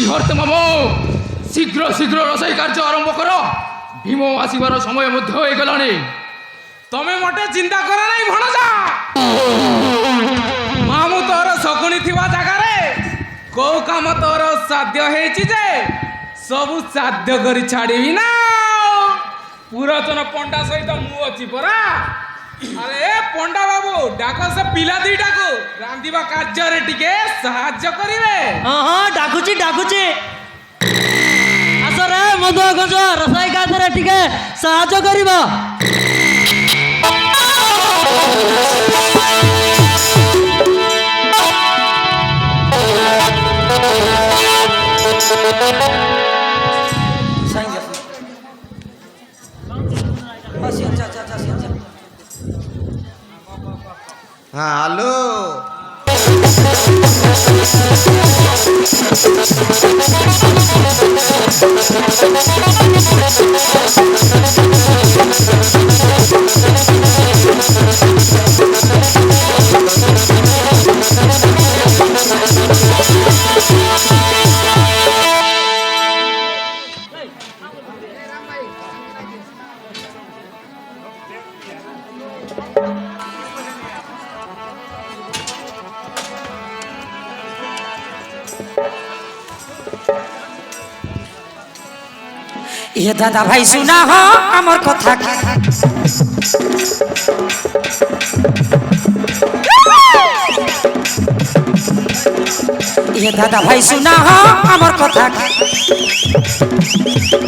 হরতে মামু শীঘ্র শীঘ্র রসই কার্য আরম্ভ কর। ভীম আসিবার সময় মধ্যে হয়ে গেলানি। তুমি মোটে চিন্তা কর নাই ভণজা। মামু তোর শকুনি থিবা জায়গারে কৌ কাম তোর সাধ্য হয়েছি যে সবু সাধ্য করে ছাড়িবি না। পুরাতন পণ্ডা সহিত মু অছি পরা। আরে পণ্ডা বাবু ডাক সে পিলা দুইটাকু রাঁধিবা কার্যরে টিকে সাহায্য করিবে। হ্যাঁ ডাকুছি ডাকুছি। আসরে মধু গজ রসাই কাজরে টিকে সাহায্য করিব। হ্যাঁ হ্যালো ये दादा भाई सुना हो अमर कथा ये दादा भाई सुना हो अमर कथा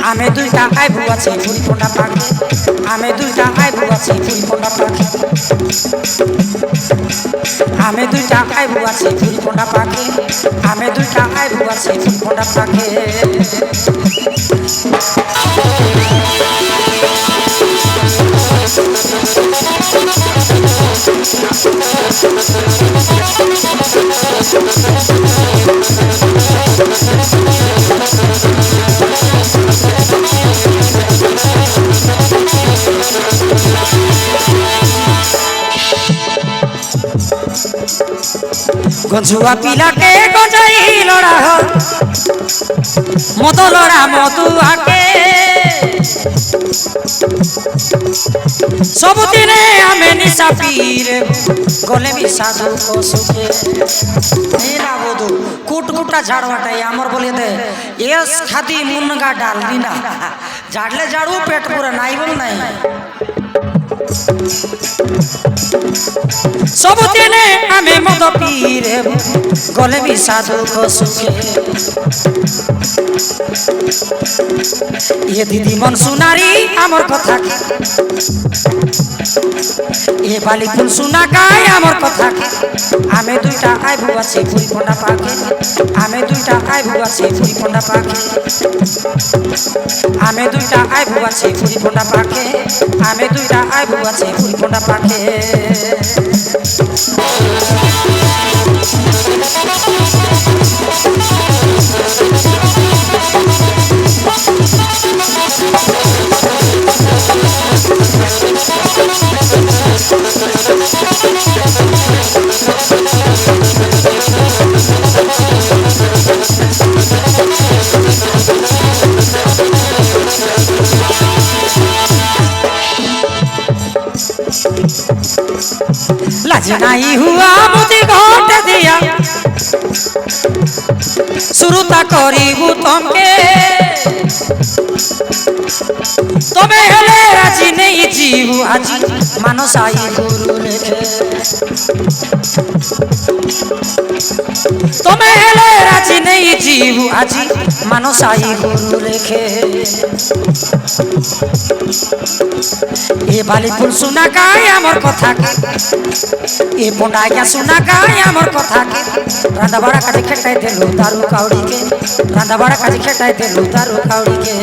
आमे दुईटा आइबु আছে ফুল ফোঁটা পাখি आमे दुईटा आइबु আছে ফুল ফোঁটা পাখি आमे दुईटा आइबु আছে ফুল ফোঁটা পাখি आमे दुईटा आइबु আছে ফুল ফোঁটা পাখি गंजुआ पिला के गंजाई लड़ा हो मधु लड़ा मधुआ के सबुदिने आमे निशा पीरे गले भी साधु को सुखे मेरा बोधु कुट कुटा झाड़वाटाई आमर बोले दे यस खादी मुनगा डाल दीना झाड़ले झाड़ू पेट पूरा नहीं बोल नहीं सबुदिने आमे मधु पीरे गले भी साधु को सुखे ये दीदी मन सुनारी आमर कथा ये बाली फुल सुना गाय आमर कथा आमे दुईटा आइबु আছে ফুল ফোঁটা পাখি आमे दुईटा आइबु আছে ফুল ফোঁটা পাখি आमे दुईटा आइबु আছে ফুল ফোঁটা পাখি आमे दुईटा आइबु আছে ফুল ফোঁটা পাখি लाज नहीं हुआ मुझे घोट दिया शुरुता करीबू तमके तबे हेले राजी नहीं जीवू আজি मानसाई गुरु लेखे तबे हेले राजी नहीं जीवू আজি मानसाई गुरु लेखे ये बाली फुल सुना गाय आमर कथा ये पोंडा क्या सुना गाय आमर कथा के रांधा बड़ा काटी खेटाई देलु दारू काउड़ी के रांधा बड़ा काटी खेटाई देलु दारू काउड़ी के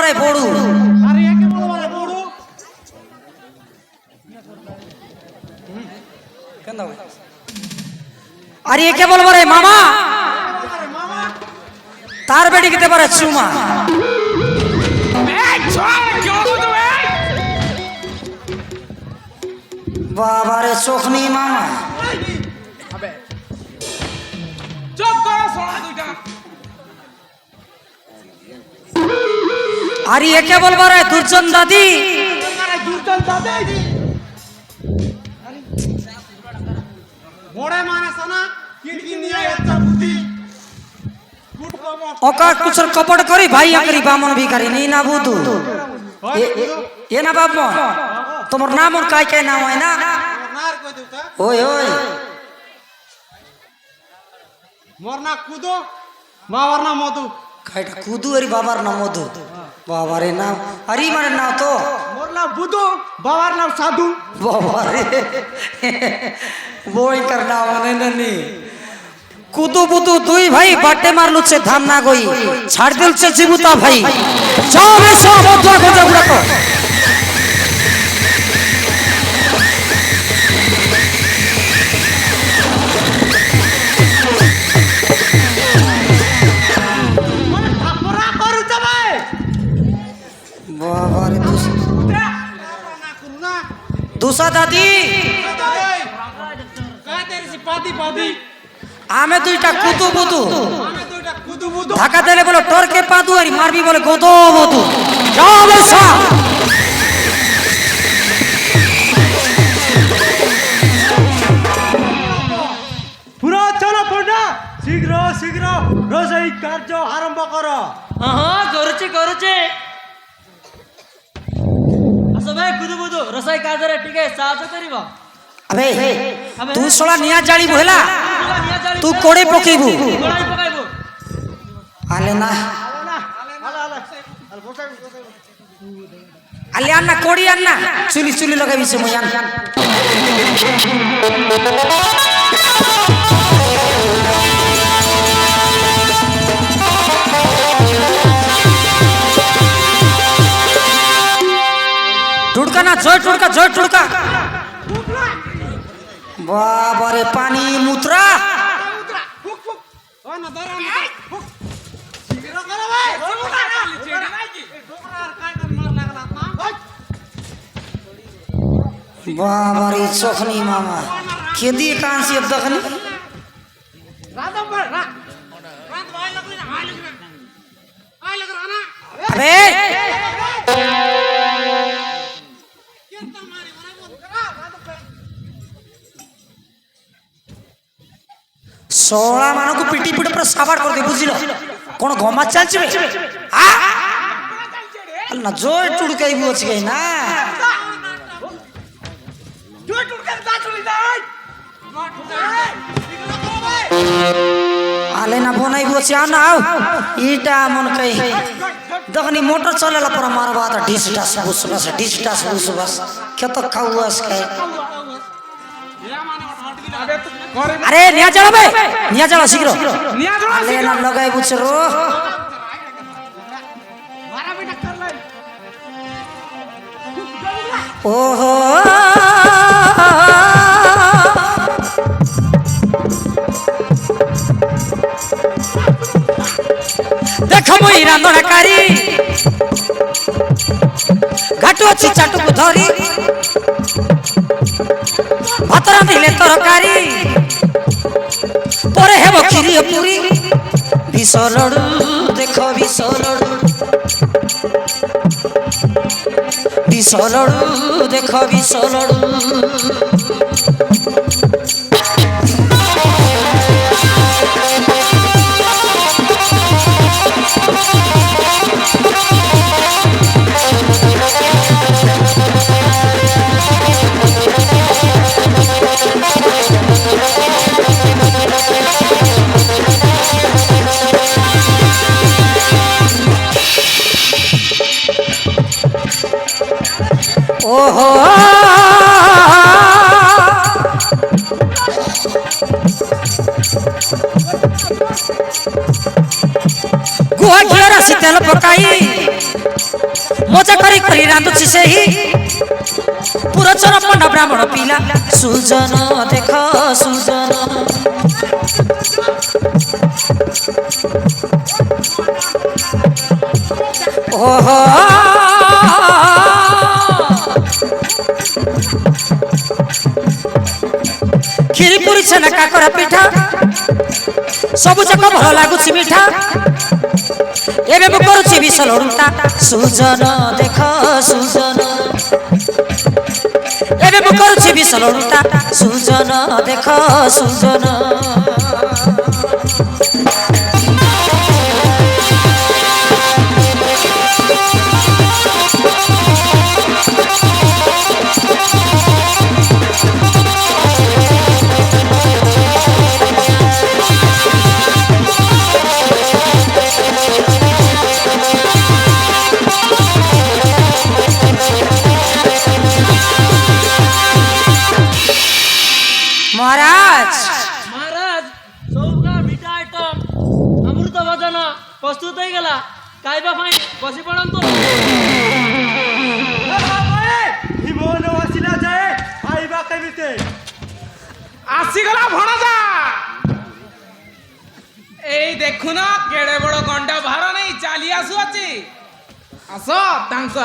বলে বড়ু আরে একে বলো বলে বড়ু আর একে বলে বলে মামা আরে মামা তার বেটি খেতে পারে চুমা এই ছোড় কেউ বুঝো এই বাবারে চোখনি মামা চুপ করো ছোড়া দুইটা আর একে বলবো রে দুর্জন দাদি আরে দুর্জন দাদা মোড়ে মানে সোনা কিটকি নিয়ে একটা বুদ্ধি গুড কমন ওকা কুছর কপট করি ভাই আকরি বামন ভিখারি নি না বুধু এ না বাপ তোমার নাম ওর কাই কাই নাম হয় না নার কই দেউতা ওই ওই মোর না কুদো মাওয়ার না মধু কাইটা কুদু এর বাবার নাম মধু বাবারে নাম আরে মানে নাম তো মোর নাম বুধু বাবার নাম সাধু বাবারে বই কর নাম মানে নানি কুদু বুদু দুই ভাই বাটে মারলুছে ধাম না গই ছাড় দিলছে জীবুতা ভাই যাও বেশো মধু খোঁজা বুড়াকো মানে থাপড়া করু যাবে বাবারে না করু না দুসা দাদি কাদের সি পাদি পাদি আমি দুইটা কুদু বুদু আমি দুইটা কুদু বুদু ধাক্কা দিলে বলে টরকে পাদু আর মারবি বলে গোদো বধু যাও বেশা পুরাতন পড়া শীঘ্র শীঘ্র রোষেই কার্য আরম্ভ কর ହଁ କରୁଛି କରୁଛି ଆସ ଭାଇ କୁଦୁ ବୁଦୁ ରୋଷେଇ କାର୍ଯ୍ୟରେ ଟିକେ ସାହାଯ୍ୟ କରିବ আবে তুই শোলা নিয়া জালিবু হেলা ନିଆଁ ଜାଳି তুই কোড়ে পকেইবু ଗୋଳାଇ ପକାଇବୁ আলে না আলে আন্না কোড়ি আন্না চুলি চুলি লগাইবি সে মই আন টুড়কা না জয় টুড়কা বাবারে পানি মুত্রা ফুক ফুক ওই না দাঁড়া না ফুক শীঘ্র কর ভাই ডোকরা আর কাইদার মার লাগলা না বাবারে চোখনি মামা কে দিয়ে কাঁসি अब दखनी রাধা ভাই রাত ভাই লাগলি না হাই লাগলি আই লাগ রা না अबे কেনতা মারি ওরে মত করা রাধা ভাই सोळा मानको पिटी पिटी पर साबार कर दे बुझिलो कोन गमा चालछि बे आ ना जोय टुडकाई बुछ गई ना জয় টুরকার দা চলি যাই শীঘ্র কর ভাই आले ना बनाई बुछ आना आओ ईटा मन कई दखनी मोटर चलेला पर मारबा त डिस्टास बुस बस के तो खाउस के আবে তো ঘরে अरे निया चलो बे निया चलो शीघ्र নিয়া জড়া आले ना लगाई बुछ रो মারা বেটা কর লাই ओहो देख मुई रांधणाकारी घाटू अच्छी चाटुकु धरी भात रांधिले तरकारी परे हेब खीरी पुरी विष लडू देख विष लडू देख विष लडू ओहो गुहा घिरा शीतल पकाई ରାନ୍ଧୁଛି ସେହି ପୁରଚର ପଣ୍ଡ ବ୍ରାହ୍ମଣ ପିଲା ସୁଜନ ଦେଖ ସୁଜନ ଓହୋ କ୍ଷୀରି ପୁରୀ ଛେନା କାକରା ପିଠା ସବୁ ଯାକ ଭଲ ଲାଗୁଛି ମିଠା ଏବେ ମୁଁ କରୁଛି ବିଷ ଲଡୁଟା ସୁଜନ ଦେଖ ସୁଜନ ଏବେ ମୁଁ କରୁଛି ବିଷ ଲଡୁଟା ସୁଜନ ଦେଖ ସୁଜନ মহারাজ মহারাজ সবুকা মিঠা আইটম অমৃত ভোজন প্রস্তুত হয়ে গেলা খাইবা পাই বসি পড়ন্তু ଆସିଗଲା ଭଣଜା ଏଇ ଦେଖୁନ କେଡେ ବଡ ଗଣ୍ଡା ଭାର ନେଇ ଚାଲି ଆସୁଅଛି ଆସ ତାଙ୍କ